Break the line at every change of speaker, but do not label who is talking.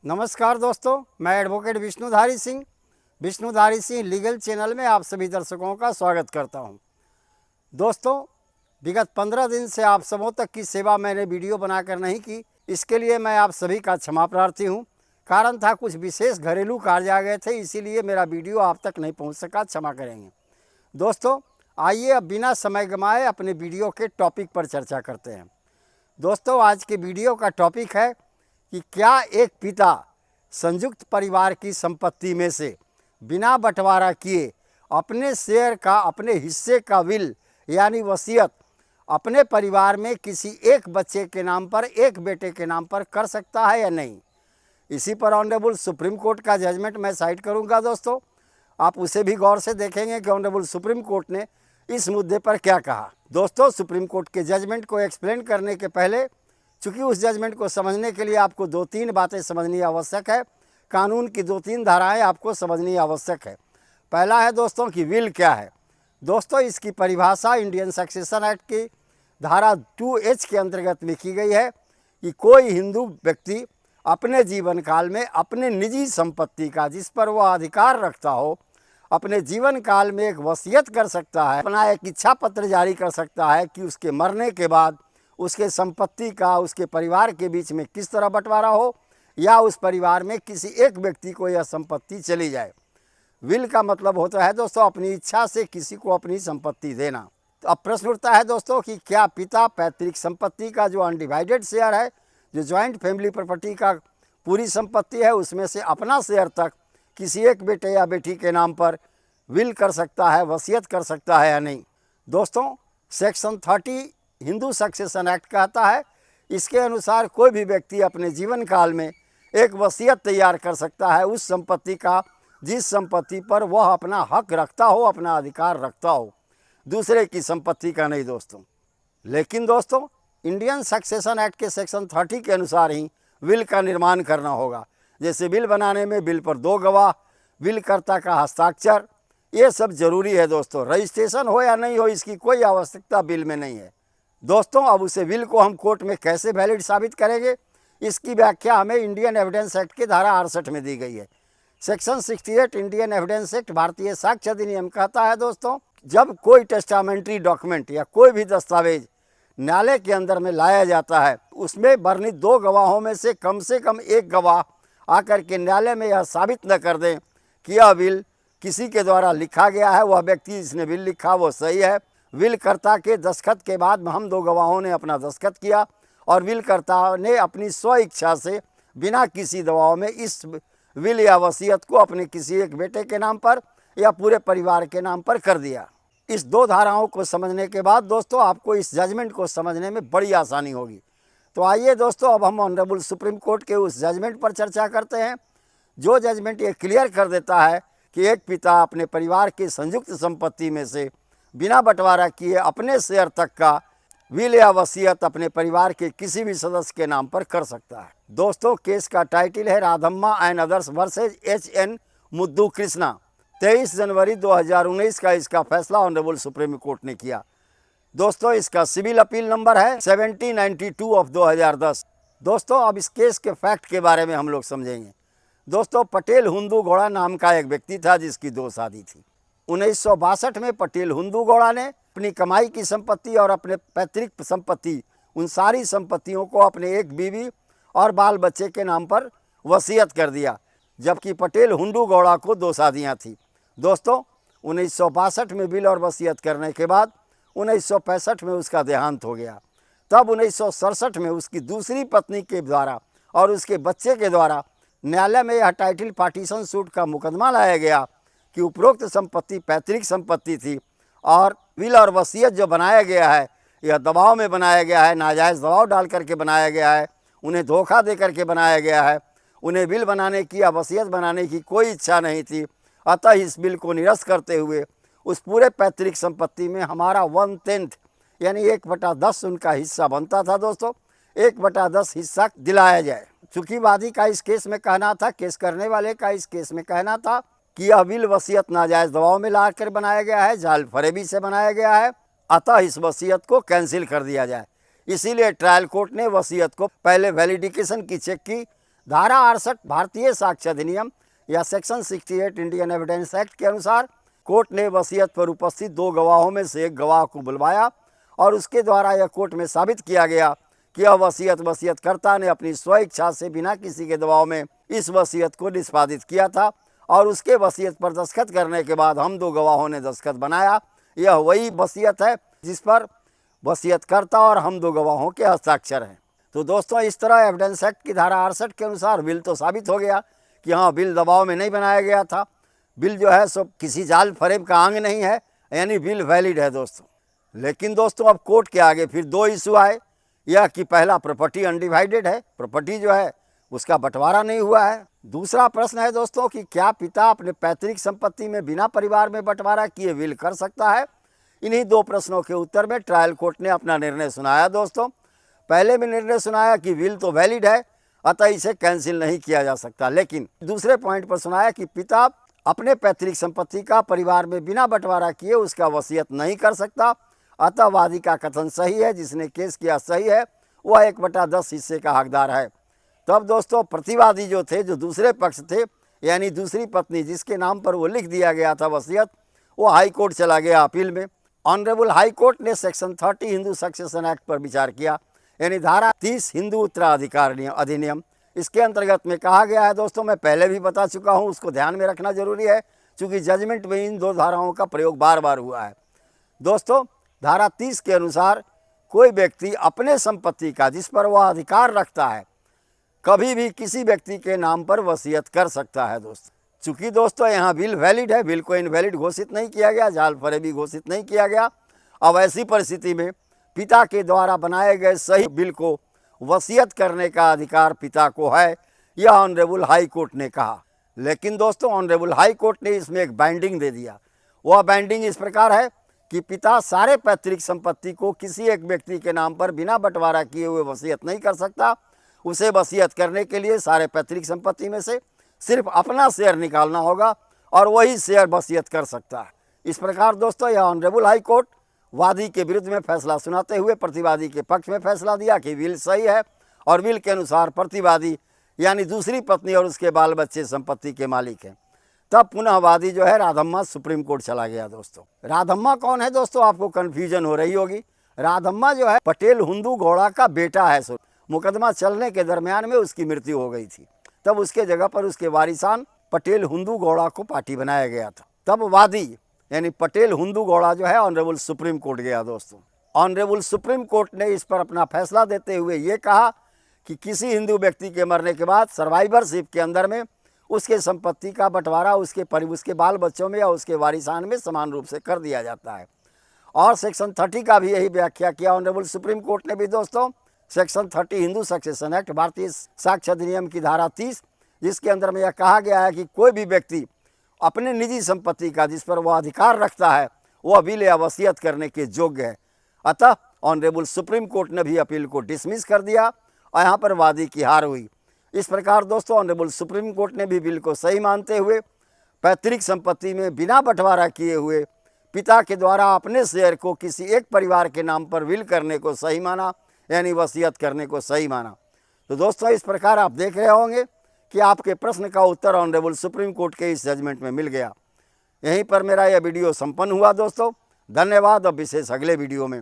नमस्कार दोस्तों, मैं advocate Vishnudhari Singh legal channel में आप सभी दर्शकों का स्वागत करता हूं। दोस्तों, विगत 15 दिन से आप सबों तक की सेवा मैंने वीडियो बनाकर नहीं की, इसके लिए मैं आप सभी का क्षमा प्रार्थी हूं। कारण था कुछ विशेष घरेलू कार्य आ गए थे, इसीलिए मेरा वीडियो आप तक नहीं पहुंच सका, क्षमा करेंगे। दोस्तों, आइए अब बिना समय गंवाए अपने वीडियो के टॉपिक पर चर्चा करते हैं। दोस्तों, आज के वीडियो का टॉपिक है कि क्या एक पिता संयुक्त परिवार की संपत्ति में से बिना बंटवारा किए अपने शेयर का, अपने हिस्से का विल यानी वसीयत अपने परिवार में किसी एक बच्चे के नाम पर, एक बेटे के नाम पर कर सकता है या नहीं। इसी पर ऑनरेबल सुप्रीम कोर्ट का जजमेंट मैं साइट करूंगा। दोस्तों, आप उसे भी गौर से देखेंगे कि ऑनरेबल सुप्रीम कोर्ट ने इस मुद्दे पर क्या कहा। दोस्तों, सुप्रीम कोर्ट के जजमेंट को एक्सप्लेन करने के पहले, चूँकि उस जजमेंट को समझने के लिए आपको 2-3 बातें समझनी आवश्यक है, कानून की 2-3 धाराएं आपको समझनी आवश्यक है। पहला है दोस्तों कि विल क्या है। दोस्तों, इसकी परिभाषा इंडियन सक्सेशन एक्ट की धारा 2H के अंतर्गत लिखी गई है कि कोई हिंदू व्यक्ति अपने जीवन काल में अपने निजी संपत्ति का, जिस पर वह अधिकार रखता हो, अपने जीवन काल में एक वसीयत कर सकता है, अपना एक इच्छा पत्र जारी कर सकता है कि उसके मरने के बाद उसके संपत्ति का उसके परिवार के बीच में किस तरह बंटवारा हो, या उस परिवार में किसी एक व्यक्ति को यह संपत्ति चली जाए। विल का मतलब होता है दोस्तों अपनी इच्छा से किसी को अपनी संपत्ति देना। तो अब प्रश्न उठता है दोस्तों कि क्या पिता पैतृक संपत्ति का जो अनडिवाइडेड शेयर है, जो जॉइंट फैमिली प्रॉपर्टी का पूरी संपत्ति है, उसमें से अपना शेयर तक किसी एक बेटे या बेटी के नाम पर विल कर सकता है, वसीयत कर सकता है या नहीं। दोस्तों, सेक्शन 30 हिंदू सक्सेशन एक्ट कहता है, इसके अनुसार कोई भी व्यक्ति अपने जीवन काल में एक वसीयत तैयार कर सकता है उस संपत्ति का जिस संपत्ति पर वह अपना हक रखता हो, अपना अधिकार रखता हो, दूसरे की संपत्ति का नहीं। दोस्तों, लेकिन दोस्तों, इंडियन सक्सेशन एक्ट के सेक्शन 30 के अनुसार ही विल का निर्माण करना होगा। जैसे विल बनाने में विल पर 2 गवाह, विलकर्ता का हस्ताक्षर, ये सब जरूरी है। दोस्तों, रजिस्ट्रेशन हो या नहीं हो, इसकी कोई आवश्यकता बिल में नहीं है। दोस्तों, अब उसे विल को हम कोर्ट में कैसे वैलिड साबित करेंगे, इसकी व्याख्या हमें इंडियन एविडेंस एक्ट की धारा 68 में दी गई है। सेक्शन 68 इंडियन एविडेंस एक्ट, भारतीय साक्ष्य अधिनियम कहता है दोस्तों, जब कोई टेस्टामेंट्री डॉक्यूमेंट या कोई भी दस्तावेज न्यायालय के अंदर में लाया जाता है, उसमें वर्णित 2 गवाहों में से कम एक गवाह आकर के न्यायालय में यह साबित न कर दें कि यह विल किसी के द्वारा लिखा गया है, वह व्यक्ति जिसने विल लिखा वो सही है। विलकर्ता के दस्तखत के बाद हम 2 गवाहों ने अपना दस्तखत किया और विलकर्ता ने अपनी स्व इच्छा से बिना किसी दबाव में इस विल या वसीयत को अपने किसी एक बेटे के नाम पर या पूरे परिवार के नाम पर कर दिया। इस 2 धाराओं को समझने के बाद दोस्तों आपको इस जजमेंट को समझने में बड़ी आसानी होगी। तो आइए दोस्तों, अब हम ऑनरेबल सुप्रीम कोर्ट के उस जजमेंट पर चर्चा करते हैं, जो जजमेंट ये क्लियर कर देता है कि एक पिता अपने परिवार की संयुक्त संपत्ति में से बिना बंटवारा किए अपने शेयर तक का विल या वसीयत अपने परिवार के किसी भी सदस्य के नाम पर कर सकता है। दोस्तों, केस का टाइटल है राधम्मा एंड अदर्स वर्सेज HN मुद्दू कृष्णा। 23 जनवरी 2019 का इसका फैसला ऑनरेबल सुप्रीम कोर्ट ने किया। दोस्तों, इसका सिविल अपील नंबर है 7092 ऑफ 2010। दोस्तों, अब इस केस के फैक्ट के बारे में हम लोग समझेंगे। दोस्तों, पटेल हुंदू गौड़ा नाम का एक व्यक्ति था जिसकी 2 शादी थी। 1962 में पटेल हुंदू गौड़ा ने अपनी कमाई की संपत्ति और अपने पैतृक संपत्ति, उन सारी संपत्तियों को अपने एक बीवी और बाल बच्चे के नाम पर वसीयत कर दिया, जबकि पटेल हुंदू गौड़ा को 2 शादियां थी। दोस्तों, 1962 में विल और वसीयत करने के बाद 1965 में उसका देहांत हो गया। तब 1967 में उसकी दूसरी पत्नी के द्वारा और उसके बच्चे के द्वारा न्यायालय में यह टाइटल पार्टीशन सूट का मुकदमा लाया गया कि उपरोक्त संपत्ति पैतृक संपत्ति थी और विल और वसीयत जो बनाया गया है यह दबाव में बनाया गया है, नाजायज़ दबाव डाल करके बनाया गया है, उन्हें धोखा दे करके बनाया गया है। उन्हें विल बनाने की या वसीयत बनाने की कोई इच्छा नहीं थी। अतः इस बिल को निरस्त करते हुए उस पूरे पैतृक संपत्ति में हमारा 1/10 यानी 1/10 उनका हिस्सा बनता था। दोस्तों, 1/10 हिस्सा दिलाया जाए। चूँकि वादी का इस केस में कहना था, केस करने वाले का इस केस में कहना था कि यह विल वसीयत नाजायज़ दबाव में लाकर बनाया गया है, जाल फरेबी से बनाया गया है, अतः इस वसीयत को कैंसिल कर दिया जाए। इसीलिए ट्रायल कोर्ट ने वसीयत को पहले वैलिडिकेशन की चेक की, धारा 68 भारतीय साक्ष्य अधिनियम या सेक्शन 68 इंडियन एविडेंस एक्ट के अनुसार कोर्ट ने वसीयत पर उपस्थित 2 गवाहों में से एक गवाह को बुलवाया और उसके द्वारा यह कोर्ट में साबित किया गया कि यह वसीयतकर्ता ने अपनी स्वेच्छा से बिना किसी के दबाव में इस वसीयत को निष्पादित किया था और उसके वसीयत पर दस्तखत करने के बाद हम 2 गवाहों ने दस्तखत बनाया। यह वही वसीयत है जिस पर वसीयतकर्ता और हम 2 गवाहों के हस्ताक्षर हैं। तो दोस्तों, इस तरह एविडेंस एक्ट की धारा 68 के अनुसार विल तो साबित हो गया कि हाँ, विल दबाव में नहीं बनाया गया था, विल जो है सो किसी जाल फरेब का अंग नहीं है, यानी विल वैलिड है दोस्तों। लेकिन दोस्तों, अब कोर्ट के आगे फिर 2 इशू आए। यह कि पहला, प्रॉपर्टी अनडिवाइडेड है, प्रॉपर्टी जो है उसका बंटवारा नहीं हुआ है। दूसरा प्रश्न है दोस्तों कि क्या पिता अपने पैतृक संपत्ति में बिना परिवार में बंटवारा किए विल कर सकता है। इन्हीं 2 प्रश्नों के उत्तर में ट्रायल कोर्ट ने अपना निर्णय सुनाया दोस्तों। पहले में निर्णय सुनाया कि विल तो वैलिड है, अतः इसे कैंसिल नहीं किया जा सकता, लेकिन दूसरे पॉइंट पर सुनाया कि पिता अपने पैतृक संपत्ति का परिवार में बिना बंटवारा किए उसका वसीयत नहीं कर सकता। अतः वादी का कथन सही है, जिसने केस किया सही है, वह 1/10 हिस्से का हकदार है। तब दोस्तों, प्रतिवादी जो थे, जो दूसरे पक्ष थे, यानी दूसरी पत्नी जिसके नाम पर वो लिख दिया गया था वसीयत, वो हाई कोर्ट चला गया अपील में। ऑनरेबल हाई कोर्ट ने सेक्शन 30 हिंदू सक्सेशन एक्ट पर विचार किया, यानी धारा 30 हिंदू उत्तराधिकार अधिनियम। इसके अंतर्गत में कहा गया है दोस्तों, मैं पहले भी बता चुका हूँ, उसको ध्यान में रखना जरूरी है क्योंकि जजमेंट में इन 2 धाराओं का प्रयोग बार बार हुआ है। दोस्तों, धारा 30 के अनुसार कोई व्यक्ति अपने संपत्ति का जिस पर वह अधिकार रखता है कभी भी किसी व्यक्ति के नाम पर वसीयत कर सकता है दोस्तों। चूंकि दोस्तों यहाँ विल वैलिड है, विल को इनवैलिड घोषित नहीं किया गया, जाल फरेबी घोषित नहीं किया गया। अब ऐसी परिस्थिति में पिता के द्वारा बनाए गए सही बिल को वसीयत करने का अधिकार पिता को है, यह ऑनरेबल हाई कोर्ट ने कहा। लेकिन दोस्तों, ऑनरेबल हाई कोर्ट ने इसमें एक बाइंडिंग दे दिया। वह बाइंडिंग इस प्रकार है कि पिता सारे पैतृक संपत्ति को किसी एक व्यक्ति के नाम पर बिना बंटवारा किए हुए वसीयत नहीं कर सकता। उसे वसीयत करने के लिए सारे पैतृक संपत्ति में से सिर्फ अपना शेयर निकालना होगा और वही शेयर वसीयत कर सकता है। इस प्रकार दोस्तों, यह ऑनरेबल हाई कोर्ट वादी के विरुद्ध में फैसला सुनाते हुए प्रतिवादी के पक्ष में फैसला दिया कि विल सही है और विल के अनुसार प्रतिवादी यानी दूसरी पत्नी और उसके बाल बच्चे संपत्ति के मालिक हैं। तब पुनः वादी जो है राधम्मा सुप्रीम कोर्ट चला गया दोस्तों। राधम्मा कौन है दोस्तों, आपको कन्फ्यूजन हो रही होगी। राधम्मा जो है पटेल हुंदू घोड़ा का बेटा है। मुकदमा चलने के दरमियान में उसकी मृत्यु हो गई थी, तब उसके जगह पर उसके वारिसान पटेल हुंदू घोड़ा को पार्टी बनाया गया था। तब वादी यानी पटेल हुंदू घोड़ा जो है ऑनरेबल सुप्रीम कोर्ट गया दोस्तों। ऑनरेबल सुप्रीम कोर्ट ने इस पर अपना फैसला देते हुए ये कहा कि किसी हिंदू व्यक्ति के मरने के बाद सर्वाइवरशिप के अंदर में उसके संपत्ति का बंटवारा उसके बाल बच्चों में या उसके वारिसान में समान रूप से कर दिया जाता है। और सेक्शन 30 का भी यही व्याख्या किया ऑनरेबल सुप्रीम कोर्ट ने भी दोस्तों। सेक्शन 30 हिंदू सक्सेशन एक्ट भारतीय साक्ष्य अधिनियम की धारा 30, जिसके अंदर में यह कहा गया है कि कोई भी व्यक्ति अपने निजी संपत्ति का जिस पर वह अधिकार रखता है वह विल या वसीयत करने के योग्य है। अतः ऑनरेबल सुप्रीम कोर्ट ने भी अपील को डिसमिस कर दिया और यहाँ पर वादी की हार हुई। इस प्रकार दोस्तों, ऑनरेबल सुप्रीम कोर्ट ने भी बिल को सही मानते हुए पैतृक संपत्ति में बिना बंटवारा किए हुए पिता के द्वारा अपने शेयर को किसी एक परिवार के नाम पर विल करने को सही माना, यानी वसीयत करने को सही माना। तो दोस्तों, इस प्रकार आप देख रहे होंगे कि आपके प्रश्न का उत्तर ऑनरेबल सुप्रीम कोर्ट के इस जजमेंट में मिल गया। यहीं पर मेरा यह वीडियो संपन्न हुआ दोस्तों। धन्यवाद। अब विशेष अगले वीडियो में